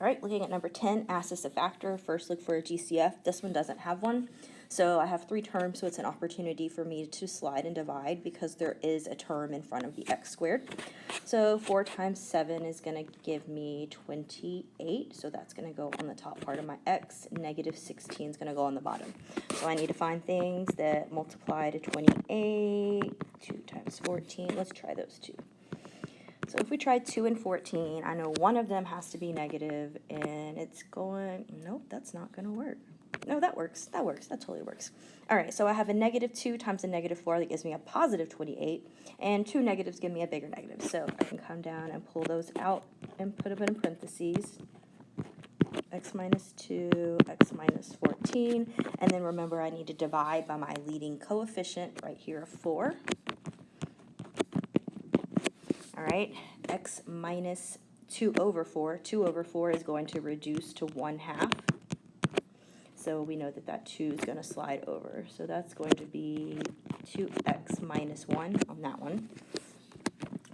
All right, looking at number 10, asks us a factor. First, look for a GCF. This one doesn't have one. So I have 3 terms, so it's an opportunity for me to slide and divide because there is a term in front of the x squared. So 4 times 7 is going to give me 28. So that's going to go on the top part of my x. Negative 16 is going to go on the bottom. So I need to find things that multiply to 28. 2 times 14. Let's try those two. So if we try 2 and 14, I know one of them has to be negative, and it's going, nope, that's not going to work. No, that works. That works. That totally works. All right, so I have a negative 2 times a negative 4 that gives me a positive 28, and 2 negatives give me a bigger negative. So I can come down and pull those out and put them in parentheses. X minus 2, x minus 14, and then remember I need to divide by my leading coefficient right here of 4. All right, x minus 2 over 4. 2 over 4 is going to reduce to 1/2. So we know that that 2 is going to slide over. So that's going to be 2x minus 1 on that one.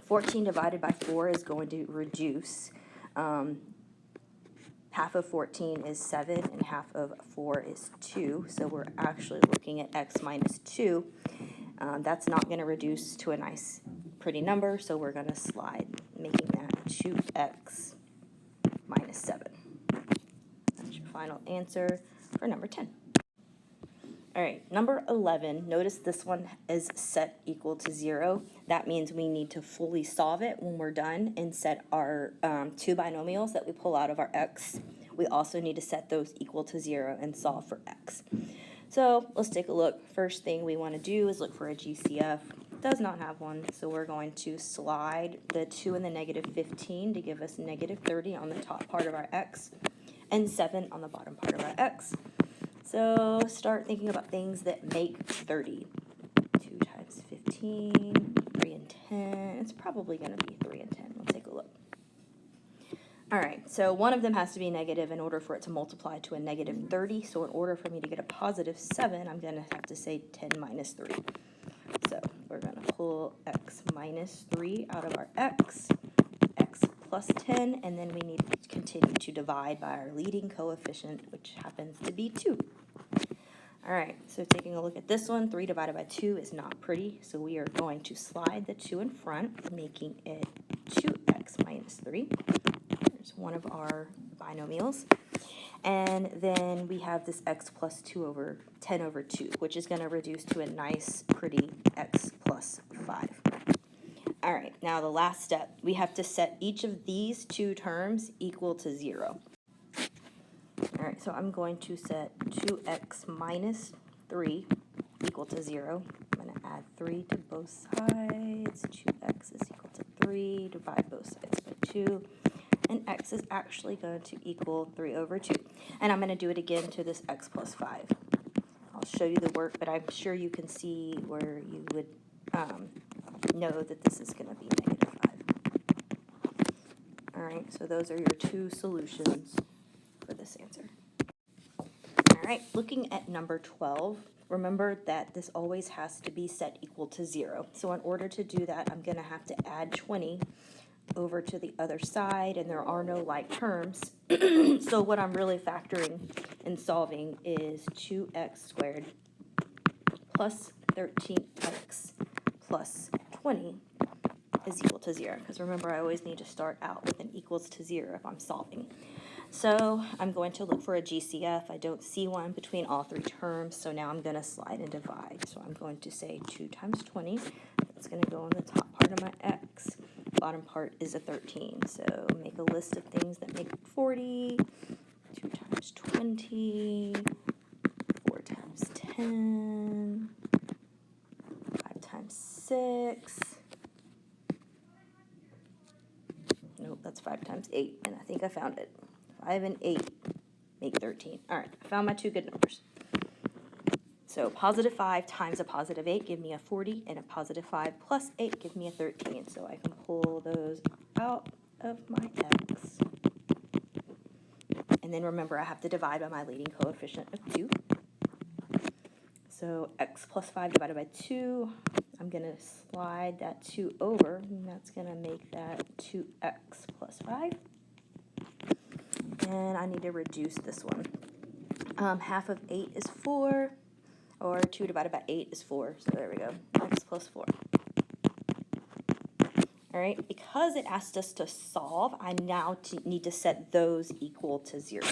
14 divided by 4 is going to reduce. Half of 14 is 7, and half of 4 is 2. So we're actually looking at x minus 2. That's not going to reduce to a nice pretty number, so we're going to slide, making that 2x minus 7. That's your final answer for number 10. All right, number 11, notice this one is set equal to 0. That means we need to fully solve it when we're done and set our 2 binomials that we pull out of our x. We also need to set those equal to 0 and solve for x. So let's take a look. First thing we want to do is look for a GCF. Does not have one, so we're going to slide the 2 and the negative 15 to give us negative 30 on the top part of our x and 7 on the bottom part of our x. So start thinking about things that make 30. 2 times 15, 3 and 10. It's probably going to be 3 and 10. We'll take a look. All right, so one of them has to be negative in order for it to multiply to a negative 30. So in order for me to get a positive 7, I'm going to have to say 10 minus 3. So we're going to pull x minus 3 out of our x plus 10, and then we need to continue to divide by our leading coefficient, which happens to be 2. All right, so taking a look at this one, 3 divided by 2 is not pretty, so we are going to slide the 2 in front, making it 2x minus 3. There's one of our binomials. And then we have this x plus 2 over 10 over 2, which is going to reduce to a nice, pretty x plus 5. All right, now the last step. We have to set each of these 2 terms equal to 0. All right, so I'm going to set 2x minus 3 equal to 0. I'm going to add 3 to both sides. 2x is equal to 3. Divide both sides by 2. And x is actually going to equal 3 over 2. And I'm going to do it again to this x plus 5. I'll show you the work, but I'm sure you can see where you would know that this is going to be negative 5. All right, so those are your 2 solutions for this answer. All right, looking at number 12, remember that this always has to be set equal to 0. So in order to do that, I'm going to have to add 20 over to the other side, and there are no like terms. So what I'm really factoring and solving is 2x squared plus 13x plus 20 is equal to 0. Because remember, I always need to start out with an equals to 0 if I'm solving. So I'm going to look for a GCF. I don't see one between all 3 terms, so now I'm going to slide and divide. So I'm going to say 2 times 20. That's going to go on the top part of my x. Bottom part is a 13. So make a list of things that make 40. 2 times 20. 4 times 10. 5 times 6. Nope, that's 5 times 8, and I think I found it. 5 and 8 make 13. All right, I found my 2 good numbers. So positive 5 times a positive 8 give me a 40, and a positive 5 plus 8 give me a 13. So I can pull those out of my x. And then remember, I have to divide by my leading coefficient of 2. So x plus 5 divided by 2, I'm going to slide that 2 over, and that's going to make that 2x plus 5. and I need to reduce this one. Half of 8 is 4, or 2 divided by 8 is 4, so there we go, x plus 4. All right, because it asked us to solve, I now need to set those equal to 0.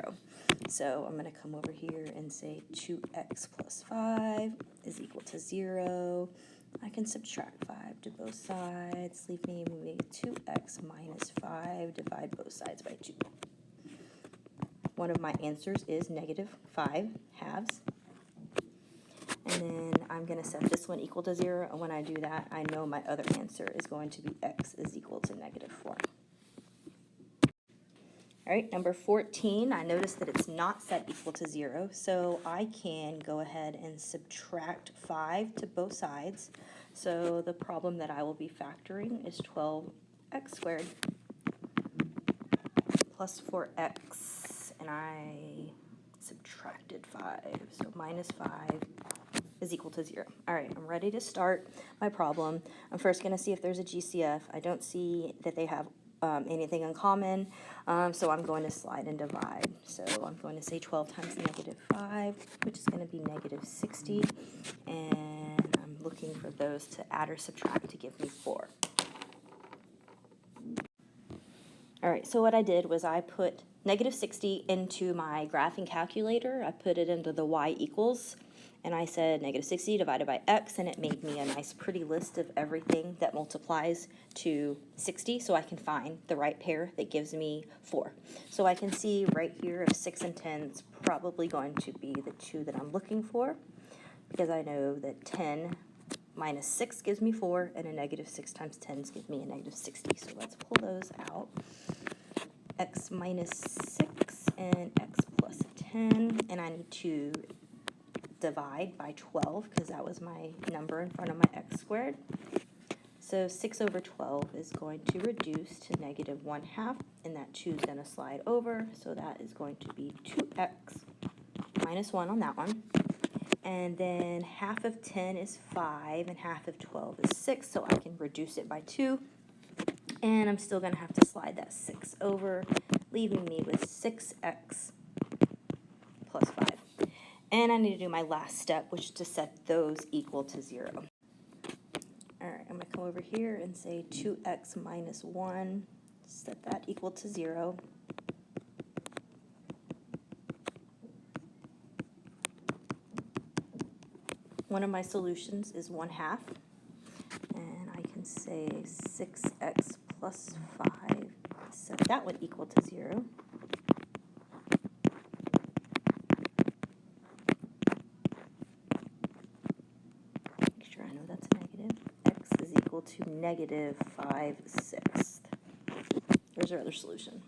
So I'm going to come over here and say 2x plus 5 is equal to 0. I can subtract 5 to both sides, leave me with 2x minus 5, divide both sides by 2. One of my answers is negative 5 halves. And then I'm going to set this one equal to 0, and when I do that, I know my other answer is going to be x is equal to negative 4. All right, number 14, I noticed that it's not set equal to 0, so I can go ahead and subtract 5 to both sides. So the problem that I will be factoring is 12x squared plus 4x, and I subtracted 5, so minus 5 is equal to 0. All right, I'm ready to start my problem. I'm first going to see if there's a GCF. I don't see that they have anything in common, so I'm going to slide and divide. So I'm going to say 12 times negative 5, which is going to be negative 60, and I'm looking for those to add or subtract to give me 4. All right, so what I did was I put negative 60 into my graphing calculator. I put it into the y equals, and I said negative 60 divided by x, and it made me a nice pretty list of everything that multiplies to 60, so I can find the right pair that gives me 4. So I can see right here if 6 and 10 is probably going to be the 2 that I'm looking for, because I know that 10 minus 6 gives me 4, and a negative 6 times 10 gives me a negative 60. So let's pull those out. X minus 6 and x plus 10, and I need to divide by 12 because that was my number in front of my x squared. So 6 over 12 is going to reduce to negative 1/2, and that 2 is going to slide over, so that is going to be 2x minus 1 on that one. And then half of 10 is 5, and half of 12 is 6, so I can reduce it by 2. And I'm still going to have to slide that 6 over, leaving me with 6x plus 5. And I need to do my last step, which is to set those equal to 0. All right, I'm going to come over here and say 2x minus 1, set that equal to 0. One of my solutions is 1/2, and I can say 6x plus 5, set that one equal to 0. Make sure I know that's negative. X is equal to negative 5/6. There's our other solution.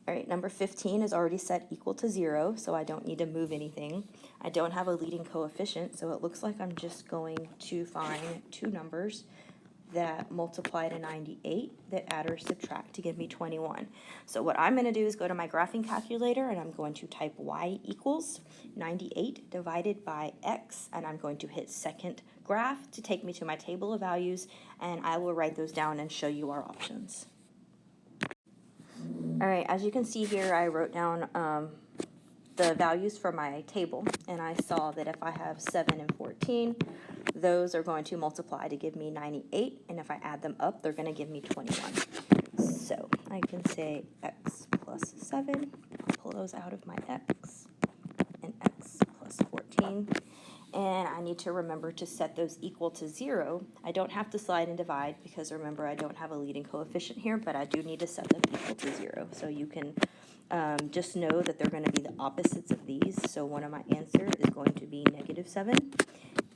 All right, number 15 is already set equal to 0, so I don't need to move anything. I don't have a leading coefficient, so it looks like I'm just going to find two numbers that multiply to 98 that add or subtract to give me 21. So what I'm going to do is go to my graphing calculator, and I'm going to type y equals 98 divided by x, and I'm going to hit second graph to take me to my table of values, and I will write those down and show you our options. All right, as you can see here, I wrote down the values for my table, and I saw that if I have 7 and 14, those are going to multiply to give me 98, and if I add them up, they're going to give me 21. So I can say x plus 7, pull those out of my x, and x plus 14. And I need to remember to set those equal to 0. I don't have to slide and divide because remember I don't have a leading coefficient here, but I do need to set them equal to 0. So you can just know that they're going to be the opposites of these. So one of my answer is going to be negative 7,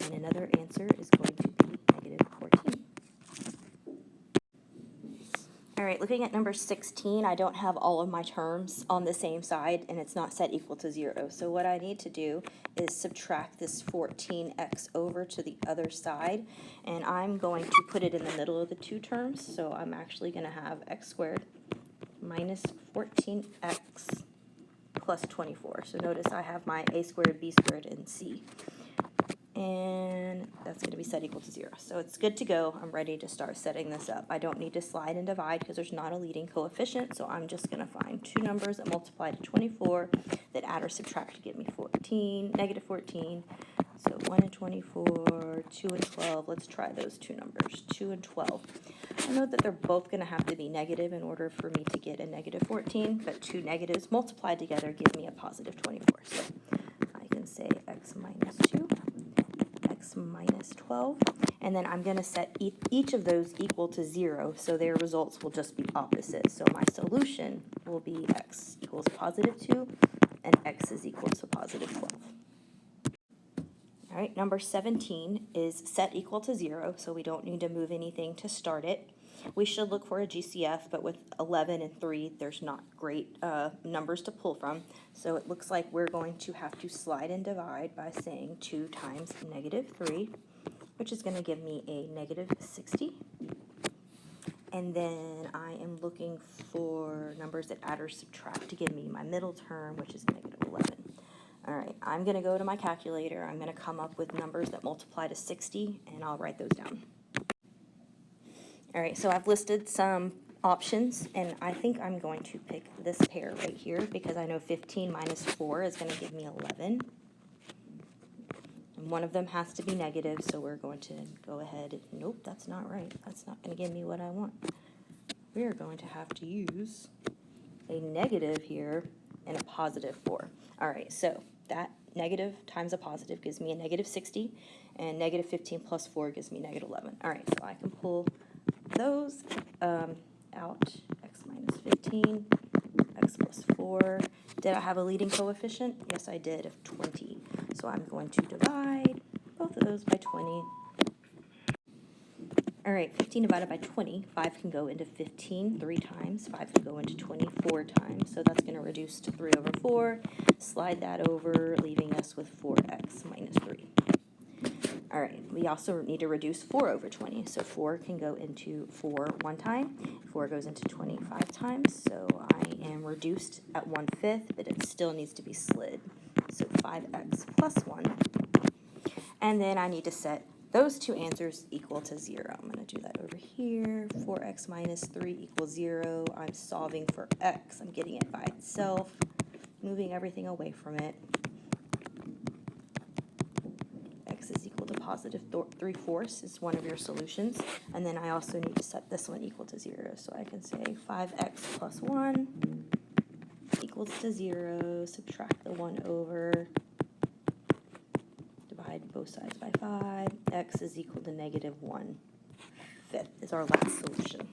and another answer is going to be negative 14. All right, looking at number 16, I don't have all of my terms on the same side, and it's not set equal to 0. So what I need to do is subtract this 14x over to the other side, and I'm going to put it in the middle of the two terms. So I'm actually going to have x squared minus 14x plus 24. So notice I have my a squared, b squared, and c. and that's going to be set equal to 0. So it's good to go. I'm ready to start setting this up. I don't need to slide and divide because there's not a leading coefficient, so I'm just going to find two numbers that multiply to 24 that add or subtract to give me 14, negative 14. So 1 and 24, 2 and 12. Let's try those two numbers, 2 and 12. I know that they're both going to have to be negative in order for me to get a negative 14, but two negatives multiplied together give me a positive 24. So I can say x minus 2, x minus 12, and then I'm going to set each of those equal to 0, so their results will just be opposite. So my solution will be x equals positive 2, and x is equal to positive 12. All right, number 17 is set equal to 0, so we don't need to move anything to start it. We should look for a GCF, but with 11 and 3, there's not great numbers to pull from. So it looks like we're going to have to slide and divide by saying 2 times negative 3, which is going to give me a negative 60. And then I am looking for numbers that add or subtract to give me my middle term, which is negative 11. All right, I'm going to go to my calculator. I'm going to come up with numbers that multiply to 60, and I'll write those down. All right, so I've listed some options, and I think I'm going to pick this pair right here because I know 15 minus 4 is going to give me 11. And one of them has to be negative, so we're going to go ahead. Nope, that's not right. That's not going to give me what I want. We're going to have to use a negative here and a positive 4. All right, so that negative times a positive gives me a negative 60, and negative 15 plus 4 gives me negative 11. All right, so I can pull those out, x minus 15, x plus 4. Did I have a leading coefficient? Yes, I did, of 20. So I'm going to divide both of those by 20. All right, 15 divided by 20, 5 can go into 15 3 times. 5 can go into 24 times. So that's going to reduce to 3 over 4. Slide that over, leaving us with 4x minus 3. All right, we also need to reduce 4 over 20. So 4 can go into 4 one time. 4 goes into 25 times. So I am reduced at 1/5, but it still needs to be slid. So 5x plus 1. And then I need to set those two answers equal to 0. I'm going to do that over here. 4x minus 3 equals 0. I'm solving for x. I'm getting it by itself, moving everything away from it. X is equal to positive 3/4 is one of your solutions. And then I also need to set this one equal to 0. So I can say 5x plus 1 equals to 0. Subtract the 1 over. Divide both sides by 5. X is equal to negative 1/5 is our last solution.